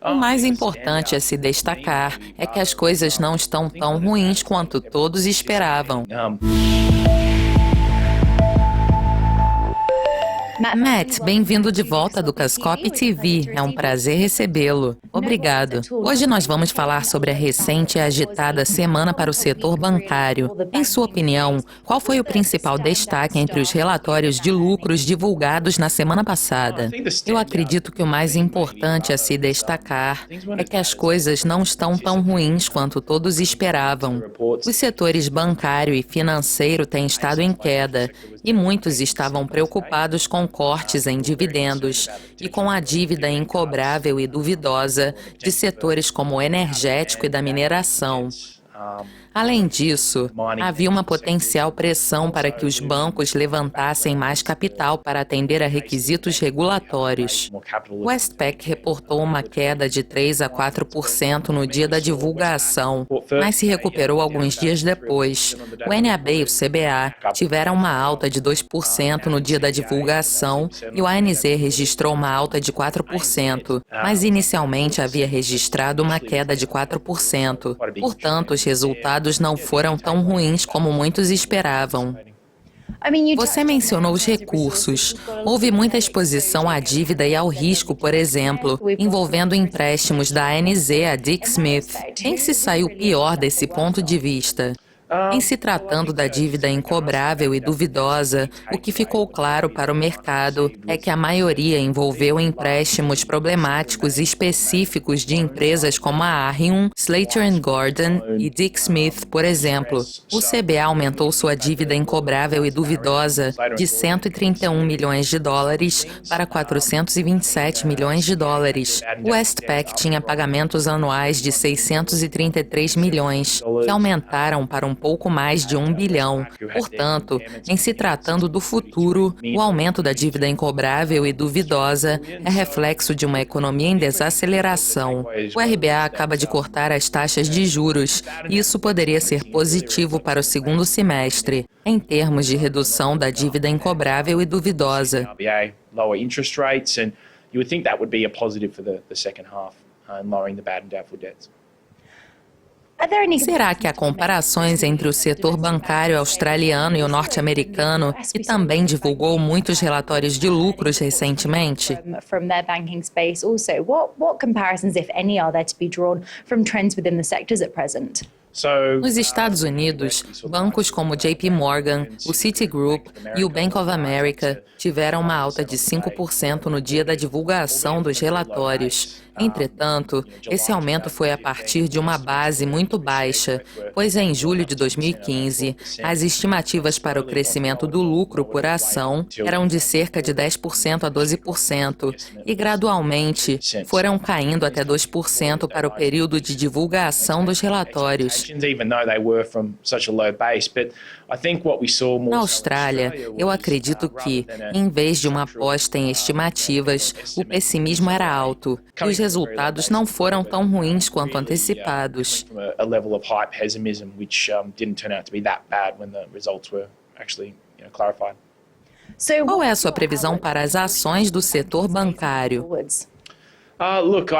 O mais importante a se destacar é que as coisas não estão tão ruins quanto todos esperavam. Matt, bem-vindo de volta do Cascop TV. É um prazer recebê-lo. Obrigado. Hoje nós vamos falar sobre a recente e agitada semana para o setor bancário. Em sua opinião, qual foi o principal destaque entre os relatórios de lucros divulgados na semana passada? Eu acredito que o mais importante a se destacar é que as coisas não estão tão ruins quanto todos esperavam. Os setores bancário e financeiro têm estado em queda e muitos estavam preocupados com cortes em dividendos e com a dívida incobrável e duvidosa de setores como o energético e da mineração. Além disso, havia uma potencial pressão para que os bancos levantassem mais capital para atender a requisitos regulatórios. O Westpac reportou uma queda de 3 a 4% no dia da divulgação, mas se recuperou alguns dias depois. O NAB e o CBA tiveram uma alta de 2% no dia da divulgação e o ANZ registrou uma alta de 4%, mas inicialmente havia registrado uma queda de 4%. Portanto, os resultados não foram tão ruins como muitos esperavam. Você mencionou os recursos. Houve muita exposição à dívida e ao risco, por exemplo, envolvendo empréstimos da ANZ a Dick Smith. Quem se saiu pior desse ponto de vista? Em se tratando da dívida incobrável e duvidosa, o que ficou claro para o mercado é que a maioria envolveu empréstimos problemáticos específicos de empresas como a Arrium, Slater Gordon e Dick Smith, por exemplo. O CBA aumentou sua dívida incobrável e duvidosa de 131 milhões de dólares para 427 milhões de dólares. O Westpac tinha pagamentos anuais de 633 milhões, que aumentaram para um pouco mais de 1 bilhão. Portanto, em se tratando do futuro, o aumento da dívida incobrável e duvidosa é reflexo de uma economia em desaceleração. O RBA acaba de cortar as taxas de juros e isso poderia ser positivo para o segundo semestre, em termos de redução da dívida incobrável e duvidosa. Será que há comparações entre o setor bancário australiano e o norte-americano, que também divulgou muitos relatórios de lucros recentemente? Nos Estados Unidos, bancos como o JP Morgan, o Citigroup e o Bank of America tiveram uma alta de 5% no dia da divulgação dos relatórios. Entretanto, esse aumento foi a partir de uma base muito baixa, pois em julho de 2015, as estimativas para o crescimento do lucro por ação eram de cerca de 10% a 12% e gradualmente foram caindo até 2% para o período de divulgação dos relatórios. Na Austrália, eu acredito que, em vez de uma aposta em estimativas, o pessimismo era alto e os resultados não foram tão ruins quanto antecipados. Qual é a sua previsão para as ações do setor bancário?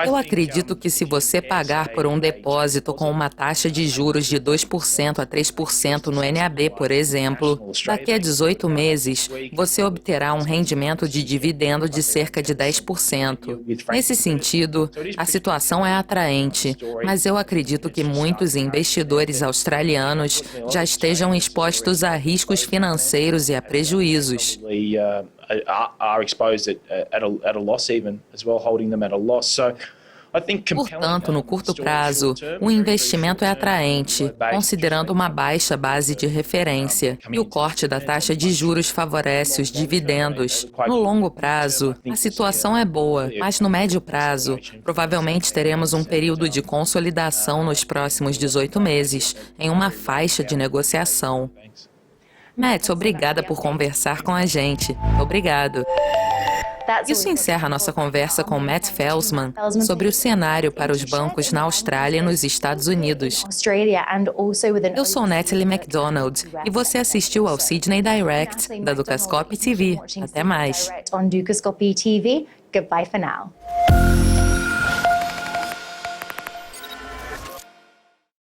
Eu acredito que se você pagar por um depósito com uma taxa de juros de 2% a 3% no NAB, por exemplo, daqui a 18 meses, você obterá um rendimento de dividendo de cerca de 10%. Nesse sentido, a situação é atraente, mas eu acredito que muitos investidores australianos já estejam expostos a riscos financeiros e a prejuízos. Portanto, no curto prazo, o investimento é atraente, considerando uma baixa base de referência, e o corte da taxa de juros favorece os dividendos. No longo prazo, a situação é boa, mas no médio prazo, provavelmente teremos um período de consolidação nos próximos 18 meses, em uma faixa de negociação. Matt, obrigada por conversar com a gente. Obrigado. Isso encerra nossa conversa com Matt Felsman sobre o cenário para os bancos na Austrália e nos Estados Unidos. Eu sou Natalie MacDonald e você assistiu ao Sydney Direct da Dukascop TV. Até mais.